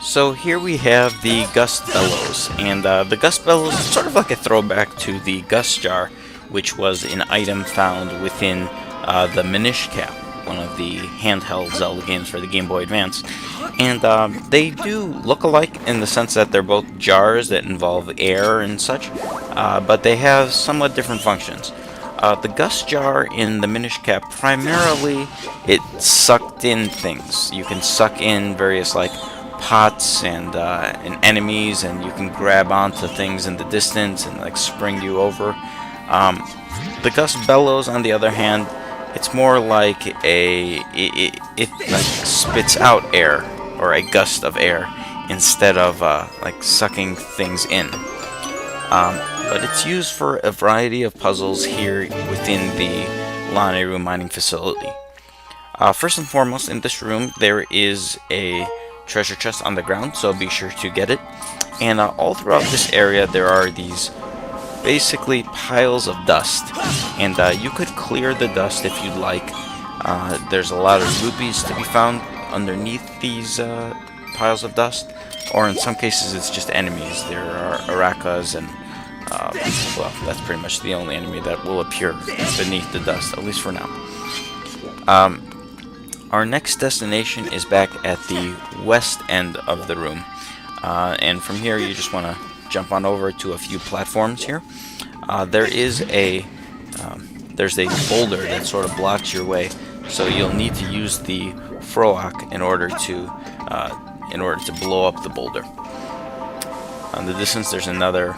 So here we have the Gust Bellows, and the Gust Bellows is sort of like a throwback to the Gust Jar, which was an item found within the Minish Cap, one of the handheld Zelda games for the Game Boy Advance. And they do look alike in the sense that they're both jars that involve air and such, but they have somewhat different functions. The Gust Jar in the Minish Cap, primarily it sucked in things. You can suck in various like pots and enemies, and you can grab onto things in the distance and like spring you over. The Gust Bellows, on the other hand, it's more like it like spits out air, or a gust of air, instead of like sucking things in. But it's used for a variety of puzzles here within the Laneru mining facility. First and foremost, in this room there is a treasure chest on the ground, so be sure to get it. And all throughout this area there are these basically piles of dust, and you could clear the dust if you'd like. There's a lot of rupees to be found underneath these piles of dust, or in some cases it's just enemies. There are Arakas, and well, that's pretty much the only enemy that will appear beneath the dust, at least for now. Our next destination is back at the west end of the room, and from here you just want to jump on over to a few platforms here. There's a boulder that sort of blocks your way, so you'll need to use the Froak in order to blow up the boulder. In the distance, there's another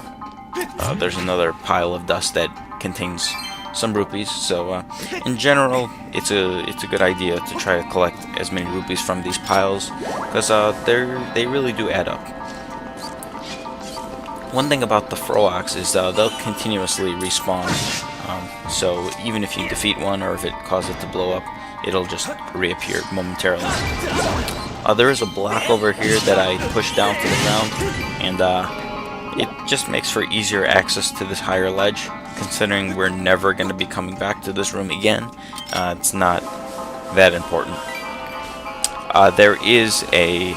pile of dust that contains some rupees. So in general, it's a good idea to try to collect as many rupees from these piles, because they really do add up. One thing about the Froaks is they'll continuously respawn, so even if you defeat one, or if it causes it to blow up, it'll just reappear momentarily. There is a block over here that I pushed down to the ground, and it just makes for easier access to this higher ledge, considering we're never going to be coming back to this room again. It's not that important. There is a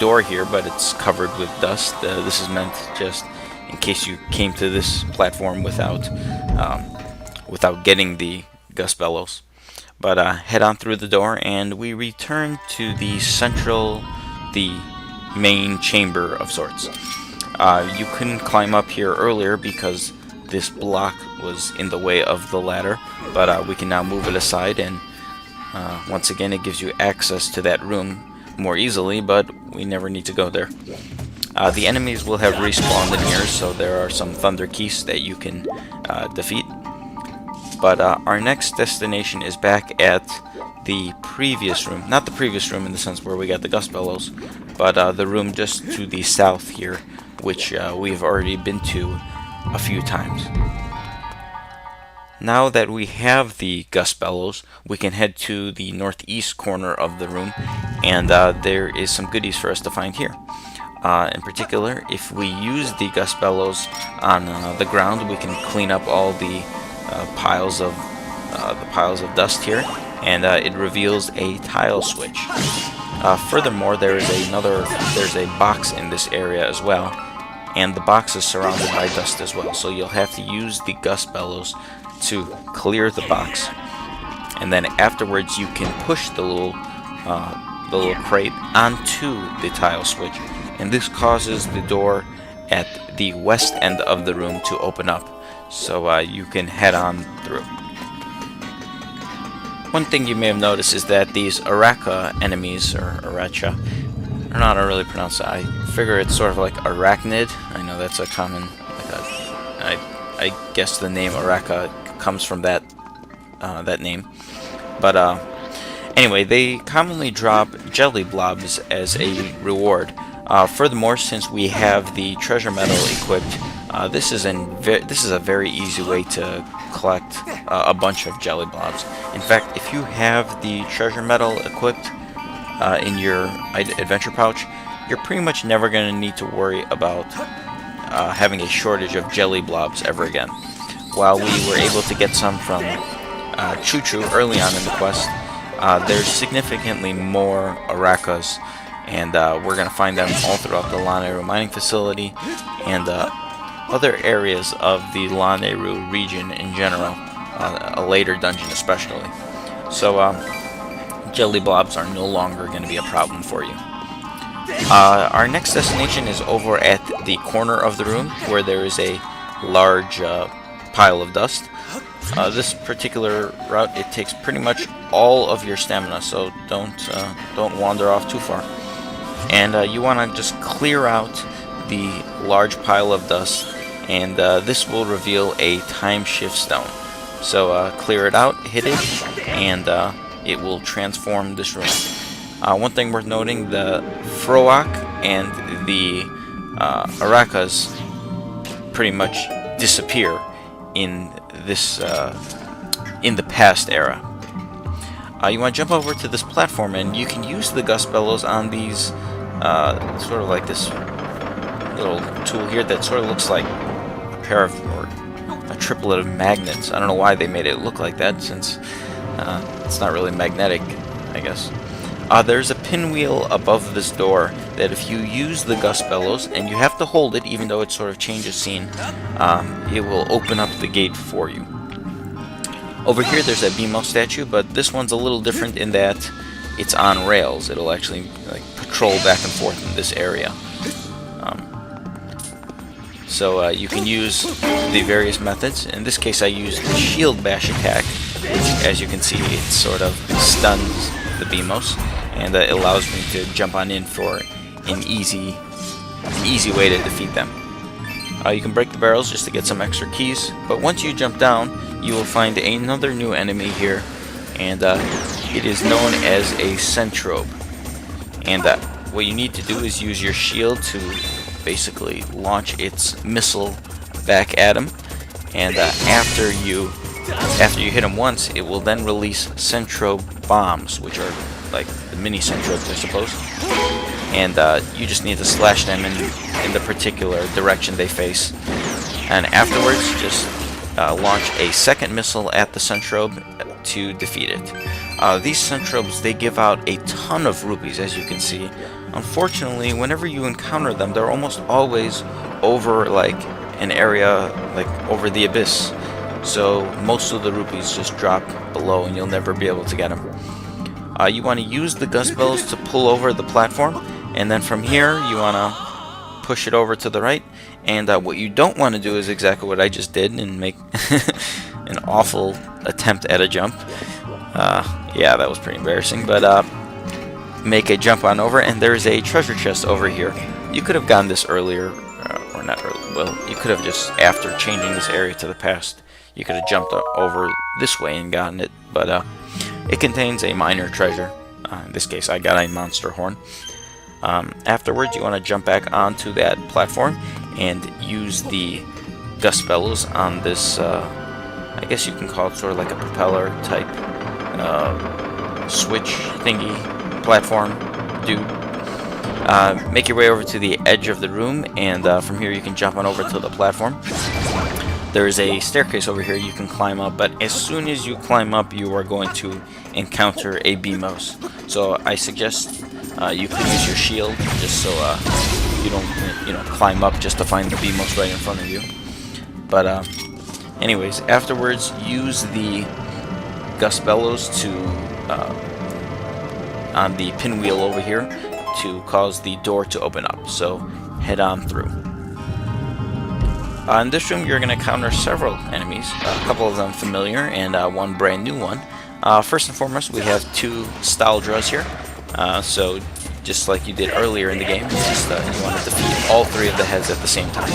door here, but it's covered with dust. This is meant just in case you came to this platform without getting the Gust Bellows. But head on through the door, and we return to the main chamber of sorts. You couldn't climb up here earlier because this block was in the way of the ladder, but we can now move it aside, and once again it gives you access to that room more easily, but we never need to go there. The enemies will have respawned in here, so there are some Thunder Keys that you can defeat. But our next destination is back at the previous room. Not the previous room in the sense where we got the Gust Bellows, but the room just to the south here, which we've already been to a few times. Now that we have the Gust Bellows, we can head to the northeast corner of the room, and there is some goodies for us to find here. In particular, if we use the Gust Bellows on the ground, we can clean up all the piles of dust here, and it reveals a tile switch. Furthermore, there's a box in this area as well, and the box is surrounded by dust as well. So you'll have to use the Gust Bellows to clear the box, and then afterwards you can push the little crate onto the tile switch, and this causes the door at the west end of the room to open up, so you can head on through. One thing you may have noticed is that these Araka enemies, or Aracha, I don't know how to really pronounce it. I figure it's sort of like arachnid. I know that's a common, I guess the name Araka comes from that name. But anyway, they commonly drop jelly blobs as a reward. Furthermore, since we have the treasure medal equipped, this is a very easy way to collect a bunch of jelly blobs. In fact, if you have the treasure medal equipped in your adventure pouch, you're pretty much never going to need to worry about having a shortage of jelly blobs ever again. While we were able to get some from Choo Choo early on in the quest, there's significantly more Arakas and we're going to find them all throughout the Lanayru mining facility and other areas of the Lanayru region in general, a later dungeon especially. So jelly blobs are no longer going to be a problem for you. Our next destination is over at the corner of the room where there is a large pile of dust. This particular route, it takes pretty much all of your stamina, so don't wander off too far. And you want to just clear out the large pile of dust, and this will reveal a time shift stone. So clear it out, hit it, and it will transform this room. One thing worth noting, the Froak and the Arakas pretty much disappear in this in the past era. You want to jump over to this platform, and you can use the Gust Bellows on these sort of like this little tool here that sort of looks like a pair of, or a triplet of magnets. I don't know why they made it look like that, since it's not really magnetic, I guess. There's a pinwheel above this door that if you use the Gust Bellows, and you have to hold it even though it sort of changes scene, it will open up the gate for you. Over here there's a Bimo statue, but this one's a little different in that it's on rails. It'll actually like patrol back and forth in this area. So you can use the various methods. In this case I used the shield bash attack, which as you can see it sort of stuns the Bimos, and it allows me to jump on in for an easy way to defeat them. You can break the barrels just to get some extra keys, but once you jump down you will find another new enemy here, and it is known as a Centrobe. And what you need to do is use your shield to basically launch its missile back at him, and after you hit him once, it will then release Centrobe bombs, which are like the mini Centrobes, I suppose. And you just need to slash them in the particular direction they face. And afterwards, just launch a second missile at the Centrobe to defeat it. These Centrobes, they give out a ton of rupees, as you can see. Unfortunately, whenever you encounter them, they're almost always over like an area, like over the abyss. So most of the rupees just drop below and you'll never be able to get them. You want to use the Gust Bellows to pull over the platform, and then from here you want to push it over to the right. And what you don't want to do is exactly what I just did and make an awful attempt at a jump. Yeah, that was pretty embarrassing, but make a jump on over, and there's a treasure chest over here. You could have gotten this earlier, or not early, well, you could have just, after changing this area to the past, you could have jumped over this way and gotten it, but it contains a minor treasure. In this case, I got a monster horn. Afterwards, you want to jump back onto that platform and use the Gust Bellows on this, I guess you can call it sort of like a propeller type switch thingy platform dude. Make your way over to the edge of the room, and from here you can jump on over to the platform. There is a staircase over here you can climb up, but as soon as you climb up you are going to encounter a Bimos. So I suggest you can use your shield just so you don't climb up just to find the Bimos right in front of you. But anyways, afterwards use the Gust Bellows to on the pinwheel over here to cause the door to open up. So head on through. In this room you're going to encounter several enemies, a couple of them familiar and one brand new one. First and foremost, we have two Staldras here. So just like you did earlier in the game, it's just, you want to defeat all three of the heads at the same time.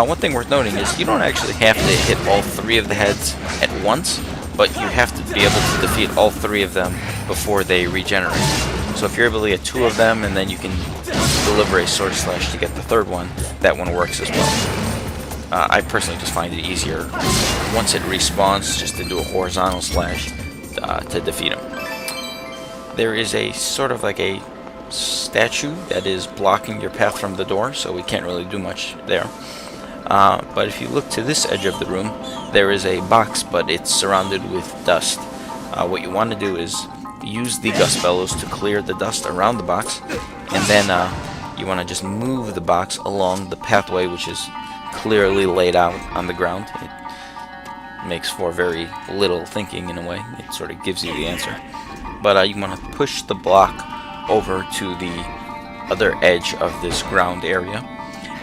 One thing worth noting is you don't actually have to hit all three of the heads at once, but you have to be able to defeat all three of them before they regenerate. So if you're able to get two of them and then you can deliver a sword slash to get the third one, that one works as well. I personally just find it easier once it respawns just to do a horizontal slash to defeat him. There is a sort of like a statue that is blocking your path from the door, so we can't really do much there. But if you look to this edge of the room, there is a box, but it's surrounded with dust. What you want to do is use the Gust Bellows to clear the dust around the box, and then you want to just move the box along the pathway, which is clearly laid out on the ground. It makes for very little thinking in a way. It sort of gives you the answer. But you want to push the block over to the other edge of this ground area,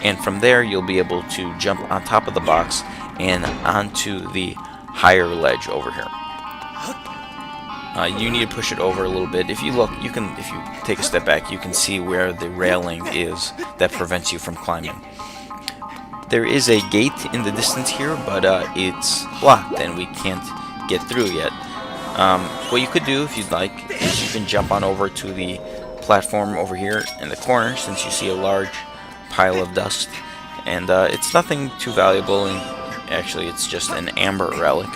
and from there you'll be able to jump on top of the box and onto the higher ledge over here. You need to push it over a little bit. If you look, if you take a step back, you can see where the railing is that prevents you from climbing. There is a gate in the distance here, but it's blocked and we can't get through yet. What you could do, if you'd like, is you can jump on over to the platform over here in the corner, since you see a large pile of dust. And it's nothing too valuable, and actually it's just an amber relic.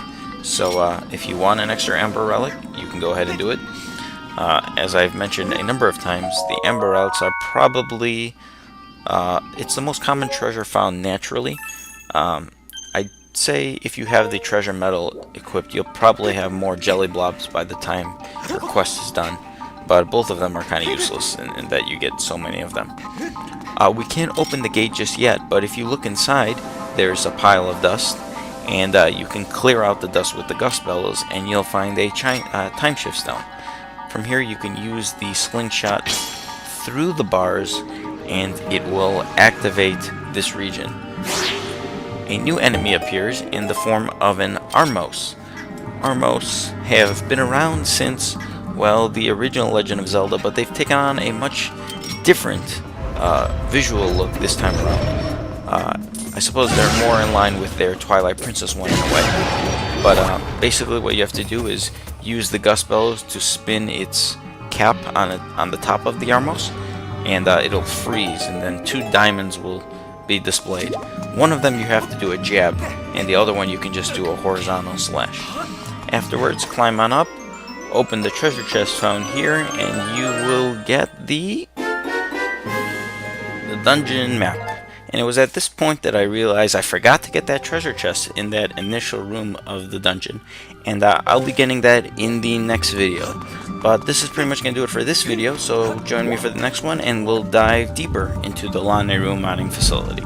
So if you want an extra amber relic, you can go ahead and do it. As I've mentioned a number of times, the amber relics are probably it's the most common treasure found naturally. I'd say if you have the treasure medal equipped, you'll probably have more jelly blobs by the time your quest is done. But both of them are kind of useless in that you get so many of them. We can't open the gate just yet, but if you look inside, there's a pile of dust, and you can clear out the dust with the Gust Bellows, and you'll find a time shift stone. From here you can use the slingshot through the bars, and it will activate this region. A new enemy appears in the form of an Armos. Armos have been around since, well, the original Legend of Zelda, but they've taken on a much different visual look this time around. I suppose they're more in line with their Twilight Princess one in a way. But basically what you have to do is use the Gust Bellows to spin its cap on the top of the Armos, and it'll freeze, and then 2 diamonds will be displayed. One of them you have to do a jab, and the other one you can just do a horizontal slash. Afterwards, climb on up, open the treasure chest found here, and you will get the dungeon map. And it was at this point that I realized I forgot to get that treasure chest in that initial room of the dungeon, and I'll be getting that in the next video. But this is pretty much going to do it for this video, so join me for the next one and we'll dive deeper into the Lanayru modding facility.